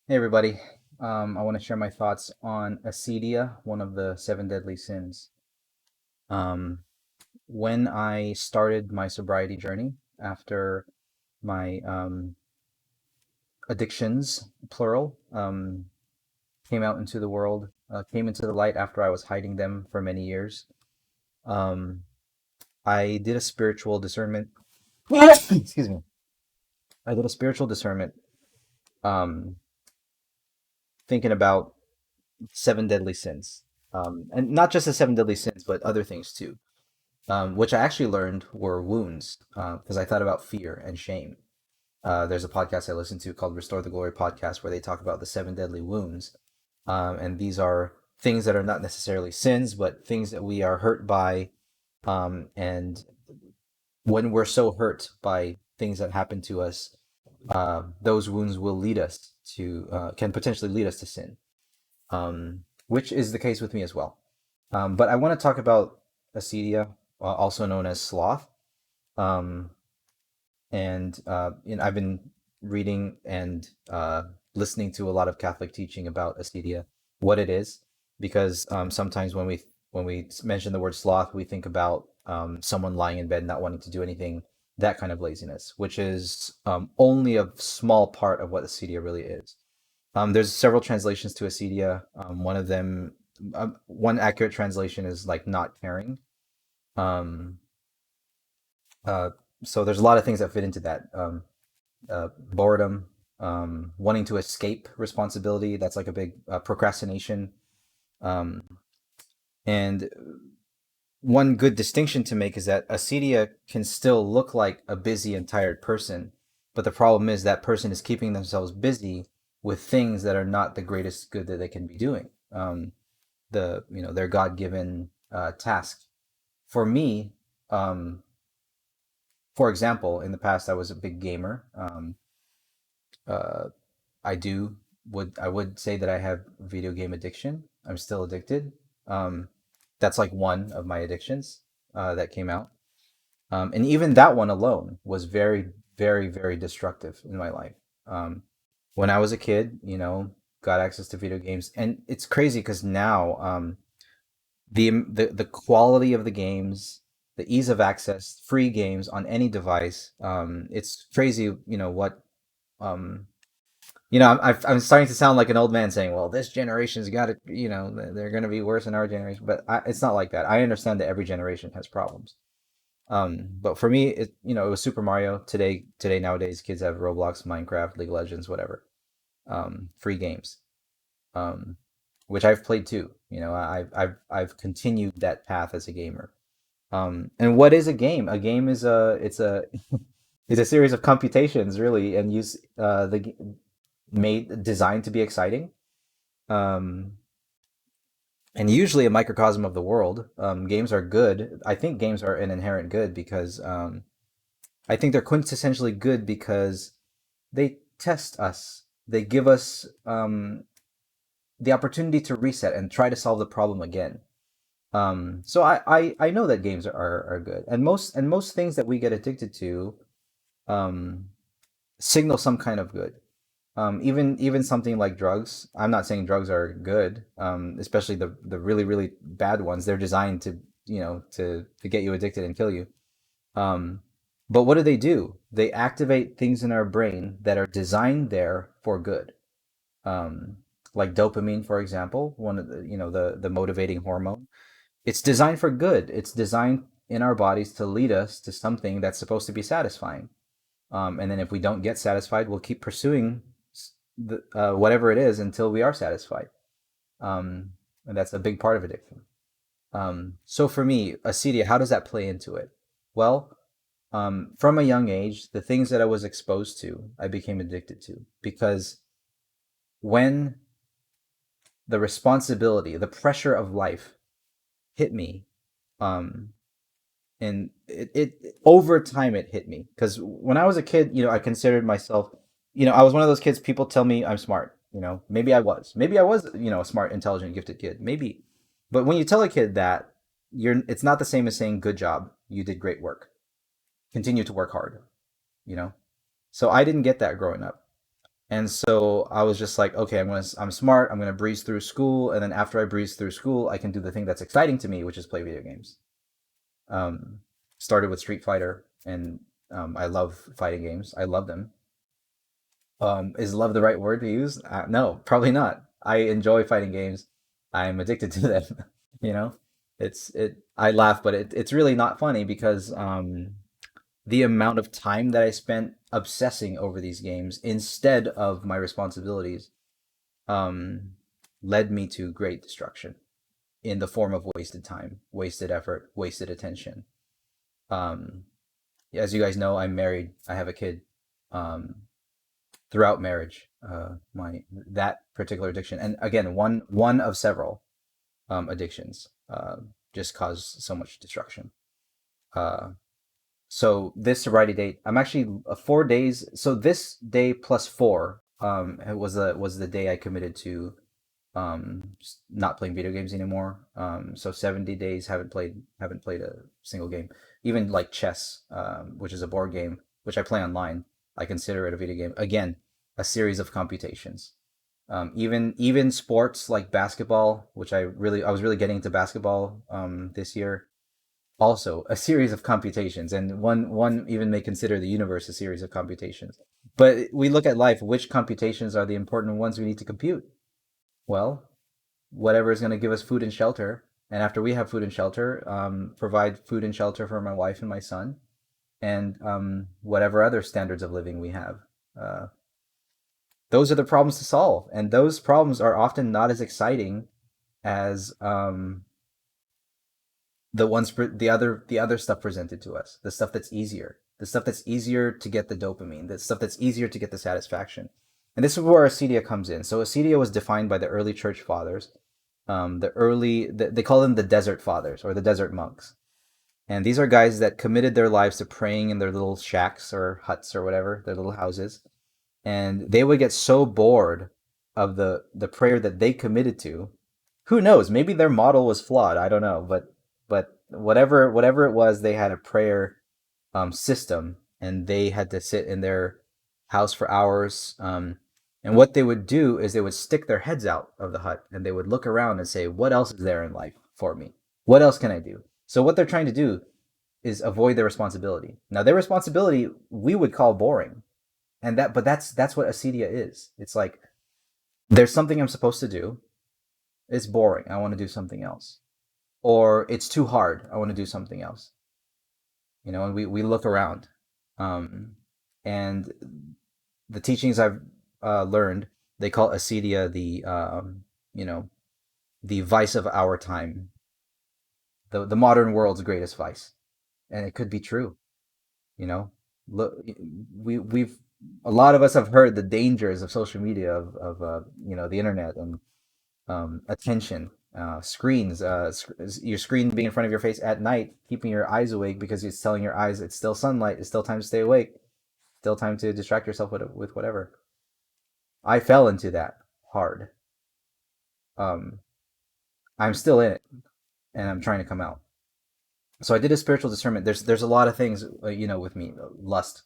Hey everybody. I want to share my thoughts on acedia, one of the seven deadly sins. Um, when I started my sobriety journey after my addictions, plural, came out into the world, came into the light after I was hiding them for many years, um, I did a spiritual discernment. Excuse me. I did a spiritual discernment, um, thinking about seven deadly sins, and not just the seven deadly sins, but other things too. Which I actually learned were wounds because I thought about fear and shame. There's a podcast I listen to called Restore the Glory podcast where they talk about the seven deadly wounds. And these are things that are not necessarily sins, but things that we are hurt by. And when we're so hurt by things that happen to us, those wounds will lead us can potentially lead us to sin, which is the case with me as well. But I want to talk about acedia, also known as sloth. Um, and I've been reading and listening to a lot of Catholic teaching about acedia, what it is, because sometimes when we mention the word sloth, we think about someone lying in bed not wanting to do anything, that kind of laziness, which is only a small part of what acedia really is. There's several translations to acedia. One accurate translation is like not caring. Um, uh, so there's a lot of things that fit into that. Boredom, wanting to escape responsibility. That's like a big procrastination. Um, and one good distinction to make is that acedia can still look like a busy and tired person, but the problem is that person is keeping themselves busy with things that are not the greatest good that they can be doing. Their God-given task. For me, um, for example, in the past I was a big gamer. Uh, I would say that I have video game addiction. I'm still addicted. Um, that's like one of my addictions that came out. And even that one alone was very, very, very destructive in my life. Um, when I was a kid, got access to video games, and it's crazy because now the quality of the games, the ease of access, free games on any device, it's crazy. Um, I'm starting to sound like an old man saying, "Well, this generation's got it. They're going to be worse than our generation." But it's not like that. I understand that every generation has problems. But for me, it was Super Mario. Today, nowadays, kids have Roblox, Minecraft, League of Legends, whatever, free games, um, which I've played too. I've continued that path as a gamer. And what is a game? A game is it's a series of computations, really, and use made designed to be exciting, um, and usually a microcosm of the world. Games are good. I think games are an inherent good because I think they're quintessentially good because they test us. They give us the opportunity to reset and try to solve the problem again. So I know that games are good, and most things that we get addicted to um, signal some kind of good. Even something like drugs. I'm not saying drugs are good, especially the really really bad ones. They're designed to get you addicted and kill you. Um, but what do? They activate things in our brain that are designed there for good. Um, like dopamine, for example, one of the motivating hormone. It's designed for good. It's designed in our bodies to lead us to something that's supposed to be satisfying. And then if we don't get satisfied, we'll keep pursuing whatever it is until we are satisfied. And that's a big part of addiction. So for me, acedia, how does that play into it? Well, from a young age, the things that I was exposed to, I became addicted to because when the responsibility, the pressure of life hit me, um, and it over time it hit me because when I was a kid, I considered myself, I was one of those kids. People tell me I'm smart. Maybe I was, a smart, intelligent, gifted kid, maybe. But when you tell a kid that, it's not the same as saying good job, you did great work, continue to work hard. you know so I didn't get that growing up. And so I was just like, okay, I'm smart. I'm gonna breeze through school, and then after I breeze through school, I can do the thing that's exciting to me, which is play video games. Um, Started with Street Fighter, and I love fighting games. I love them. Is love the right word to use? No, probably not. I enjoy fighting games. I'm addicted to them. You know, I laugh, but it's really not funny because the amount of time that I spent obsessing over these games instead of my responsibilities um, led me to great destruction in the form of wasted time, wasted effort, wasted attention. Um, as you guys know, I'm married. I have a kid. Um, Throughout marriage, my that particular addiction, and again, one of several addictions, just caused so much destruction. Uh, so this sobriety date, I'm actually 4 days. So this day plus four, it was the day I committed to not playing video games anymore. So 70 days haven't played a single game. Even like chess, which is a board game, which I play online, I consider it a video game. Again, a series of computations. Even sports like basketball, which I was really getting into basketball this year. Also, a series of computations, and one even may consider the universe a series of computations. But we look at life, which computations are the important ones we need to compute? Well, whatever is going to give us food and shelter. And after we have food and shelter, provide food and shelter for my wife and my son, and whatever other standards of living we have. Uh, those are the problems to solve, and those problems are often not as exciting as the other stuff presented to us. The stuff that's easier to get the dopamine, the stuff that's easier to get the satisfaction. And this is where acedia comes in. So acedia was defined by the early church fathers, they call them the desert fathers or the desert monks. And these are guys that committed their lives to praying in their little shacks or huts or whatever, their little houses. And they would get so bored of the prayer that they committed to. Who knows? Maybe their model was flawed. I don't know, but whatever it was, they had a prayer system, and they had to sit in their house for hours. And what they would do is they would stick their heads out of the hut and they would look around and say, "What else is there in life for me? What else can I do?" So what they're trying to do is avoid their responsibility. Now, their responsibility we would call boring, and that's what acedia is. It's like there's something I'm supposed to do. It's boring. I want to do something else, or it's too hard. I want to do something else. And we look around, um, and the teachings I've learned, they call acedia you know the vice of our time, the modern world's greatest vice, and it could be true. You know, look, we've a lot of us have heard the dangers of social media, of the internet, and attention, screens, your screen being in front of your face at night, keeping your eyes awake because it's telling your eyes it's still sunlight, it's still time to stay awake, still time to distract yourself with whatever. I fell into that hard. Um, I'm still in it, and I'm trying to come out. So I did a spiritual discernment. There's a lot of things, with me: lust,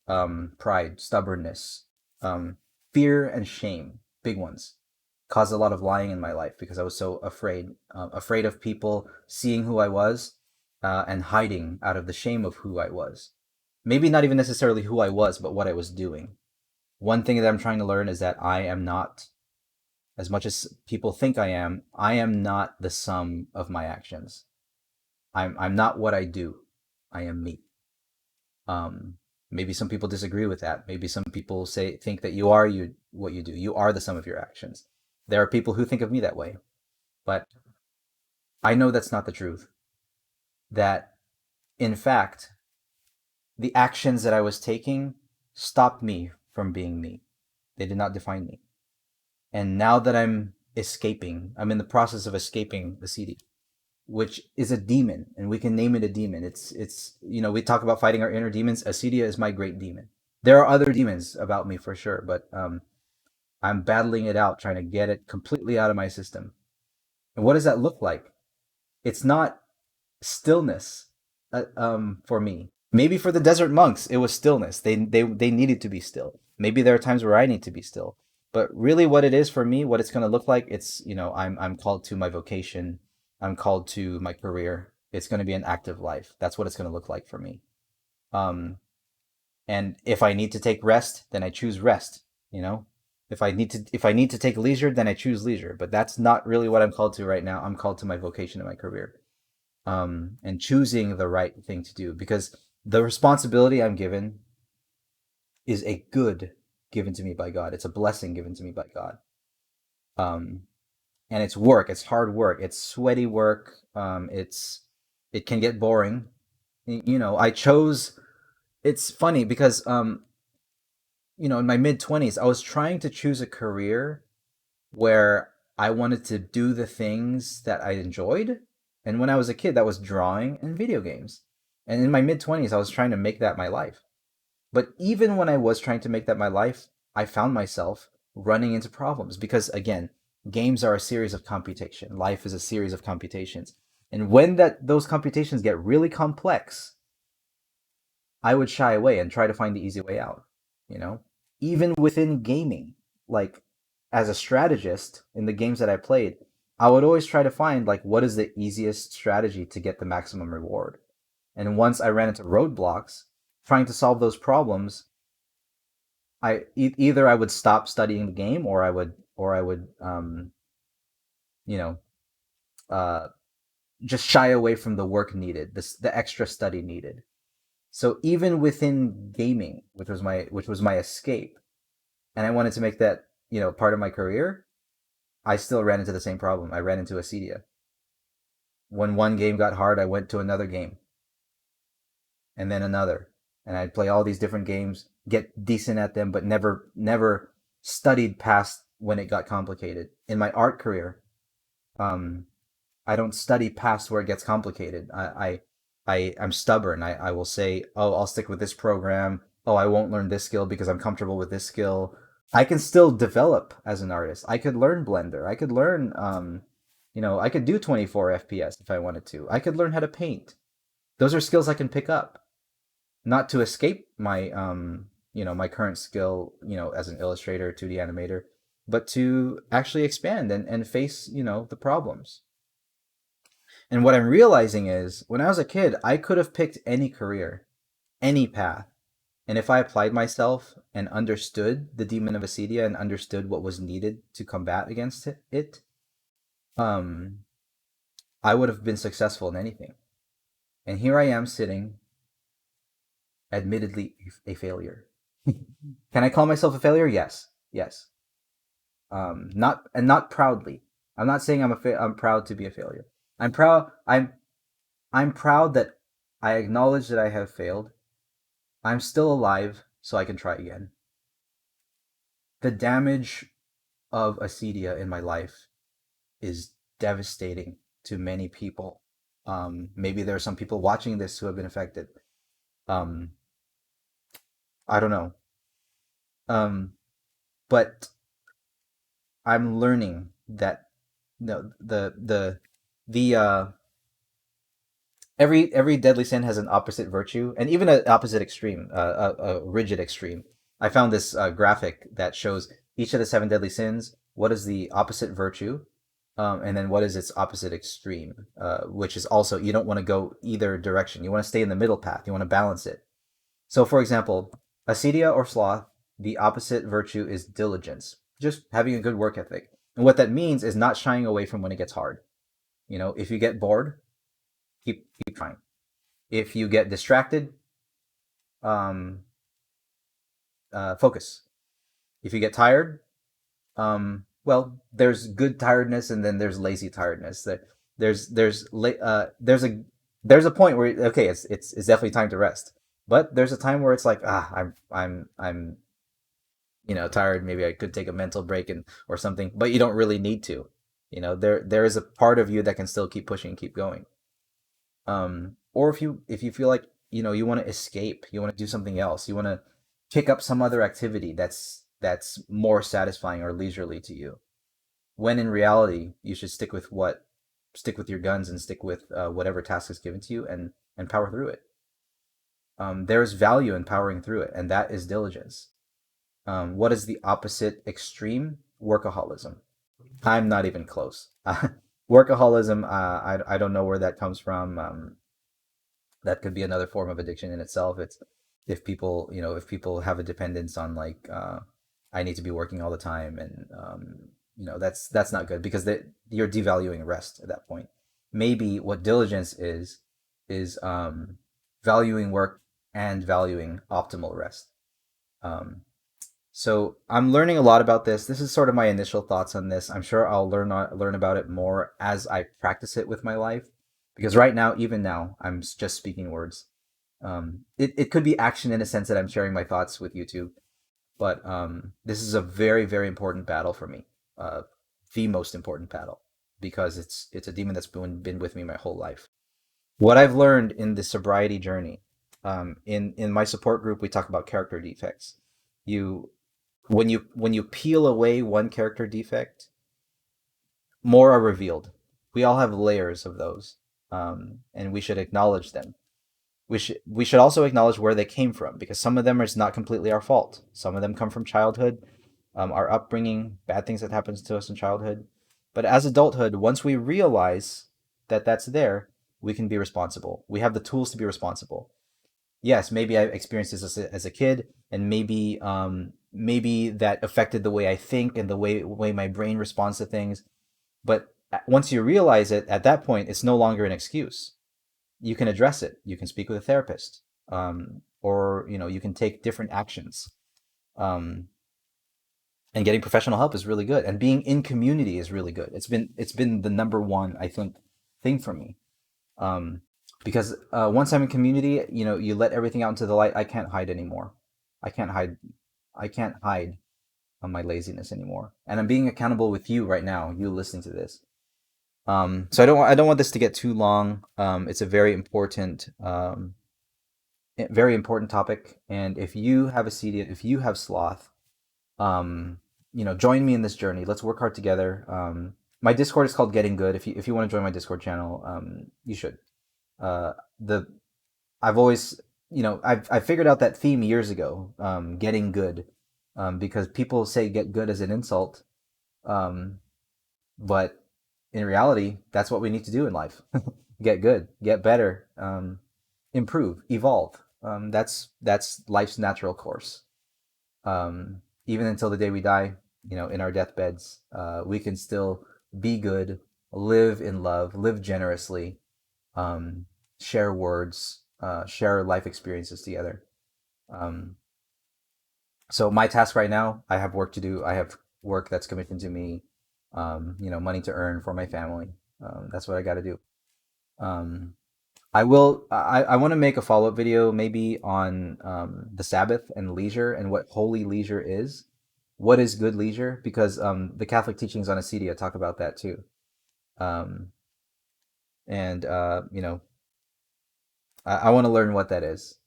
pride, stubbornness, um, fear, and shame. Big ones. Caused a lot of lying in my life because I was so afraid of people seeing who I was, and hiding out of the shame of who I was. Maybe not even necessarily who I was, but what I was doing. One thing that I'm trying to learn is that I am not, as much as people think I am not the sum of my actions. I'm not what I do. I am me. Maybe some people disagree with that. Maybe some people think that you are what you do. You are the sum of your actions. There are people who think of me that way, but I know that's not the truth. That in fact, the actions that I was taking stopped me from being me. They did not define me. And now that I'm in the process of escaping the CD, which is a demon, and we can name it a demon. It's we talk about fighting our inner demons. Acedia is my great demon. There are other demons about me for sure, but I'm battling it out, trying to get it completely out of my system. And what does that look like? It's not stillness, for me. Maybe for the desert monks, it was stillness. They needed to be still. Maybe there are times where I need to be still. But really what it is for me, what it's going to look like, it's, I'm called to my vocation. I'm called to my career. It's going to be an active life. That's what it's going to look like for me. Um, and if I need to take rest, then I choose rest, you know? If I need to take leisure, then I choose leisure. But that's not really what I'm called to right now. I'm called to my vocation and my career. And choosing the right thing to do, because the responsibility I'm given is a good given to me by God. It's a blessing given to me by God. Um, and it's work. It's hard work. It's sweaty work. It can get boring. I chose. It's funny because in my mid 20s, I was trying to choose a career where I wanted to do the things that I enjoyed. And when I was a kid, that was drawing and video games. And in my mid 20s, I was trying to make that my life. But even when I was trying to make that my life, I found myself running into problems because, again, games are a series of computation. Life is a series of computations. And when those computations get really complex, I would shy away and try to find the easy way out, you know? Even within gaming, like as a strategist in the games that I played, I would always try to find like what is the easiest strategy to get the maximum reward. And once I ran into roadblocks trying to solve those problems, either I would stop studying the game or I would you know uh just shy away from the work needed, the extra study needed. So even within gaming, which was my escape, and I wanted to make that part of my career, I still ran into the same problem. I ran into Acedia. When one game got hard, I went to another game and then another, and I'd play all these different games, get decent at them, but never studied past when it got complicated. In my art career, um, I don't study past where it gets complicated. I'm stubborn. I will say, oh, I'll stick with this program. Oh, I won't learn this skill because I'm comfortable with this skill. I can still develop as an artist. I could learn Blender. I could learn, I could do 24 FPS if I wanted to. I could learn how to paint. Those are skills I can pick up, not to escape my current skill, as an illustrator, 2D animator, but to actually expand and face, the problems. And what I'm realizing is when I was a kid, I could have picked any career, any path. And if I applied myself and understood the demon of Acedia and understood what was needed to combat against it, um, I would have been successful in anything. And here I am sitting, admittedly a failure. Can I call myself a failure? Yes. Yes. Not proudly. I'm not saying I'm proud to be a failure. I'm proud that I acknowledge that I have failed. I'm still alive, so I can try again. The damage of acedia in my life is devastating to many people. Maybe there are some people watching this who have been affected. Um, I don't know. Um, but I'm learning that the every deadly sin has an opposite virtue and even an opposite extreme, a rigid extreme. I found this graphic that shows each of the seven deadly sins. What is the opposite virtue, and then what is its opposite extreme? Which is also you don't want to go either direction. You want to stay in the middle path. You want to balance it. So, for example, acedia or sloth, the opposite virtue is diligence, just having a good work ethic. And what that means is not shying away from when it gets hard. If you get bored, keep trying. If you get distracted, um, focus. If you get tired, well, there's good tiredness and then there's lazy tiredness. There's a point where okay, it's definitely time to rest. But there's a time where it's like I'm tired. Maybe I could take a mental break and or something. But you don't really need to. There is a part of you that can still keep pushing, keep going. Or if you feel like you want to escape, you want to do something else, you want to pick up some other activity that's more satisfying or leisurely to you, when in reality you should stick with your guns and stick with whatever task is given to you and power through it. There's value in powering through it, and that is diligence. What is the opposite extreme? Workaholism. I'm not even close. Workaholism, I don't know where that comes from. That could be another form of addiction in itself. It's if people, if people have a dependence on like, I need to be working all the time, and that's not good because you're devaluing rest at that point. Maybe what diligence is valuing work and valuing optimal rest. Um, so I'm learning a lot about this. This is sort of my initial thoughts on this. I'm sure I'll learn about it more as I practice it with my life, because right now, even now, I'm just speaking words. It could be action in a sense that I'm sharing my thoughts with YouTube, but this is a very, very important battle for me. Uh, the most important battle, because it's a demon that's been with me my whole life. What I've learned in the sobriety journey, in my support group, we talk about character defects. You when you peel away one character defect, more are revealed. We all have layers of those, and we should acknowledge them. We should also acknowledge where they came from, because some of them is not completely our fault. Some of them come from childhood, our upbringing, bad things that happens to us in childhood. But as adulthood, once we realize that that's there, we can be responsible. We have the tools to be responsible. Yes, maybe I experienced this as a kid, and maybe that affected the way I think and the way my brain responds to things. But once you realize it, at that point, it's no longer an excuse. You can address it. You can speak with a therapist, or you can take different actions. Um, and getting professional help is really good, and being in community is really good. It's been the number one, I think, thing for me, um, because once I'm in community, you let everything out into the light. I can't hide anymore. I can't hide. I can't hide on my laziness anymore. And I'm being accountable with you right now. You listening to this. So I don't want this to get too long. It's a very important topic. And if you have Acedia, if you have Sloth, um, join me in this journey. Let's work hard together. My Discord is called Getting Good. If you want to join my Discord channel, you should. The I've always, I figured out that theme years ago, getting good, because people say get good as an insult, um, but in reality, that's what we need to do in life: get good, get better, improve, evolve. That's life's natural course. Even until the day we die, in our deathbeds, we can still be good, live in love, live generously, um, share words, share life experiences together. Um, so my task right now, I have work to do. I have work that's commissioned to me, money to earn for my family. That's what I got to do. Um, I want to make a follow-up video maybe on the Sabbath and leisure and what holy leisure is. What is good leisure? Because the Catholic teachings on Acedia talk about that too. Um, and I want to learn what that is,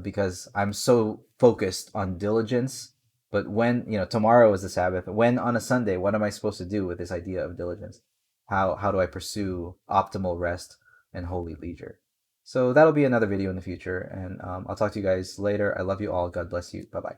because I'm so focused on diligence. But when, tomorrow is the Sabbath, when on a Sunday, what am I supposed to do with this idea of diligence? How do I pursue optimal rest and holy leisure? So that'll be another video in the future, and I'll talk to you guys later. I love you all. God bless you. Bye bye.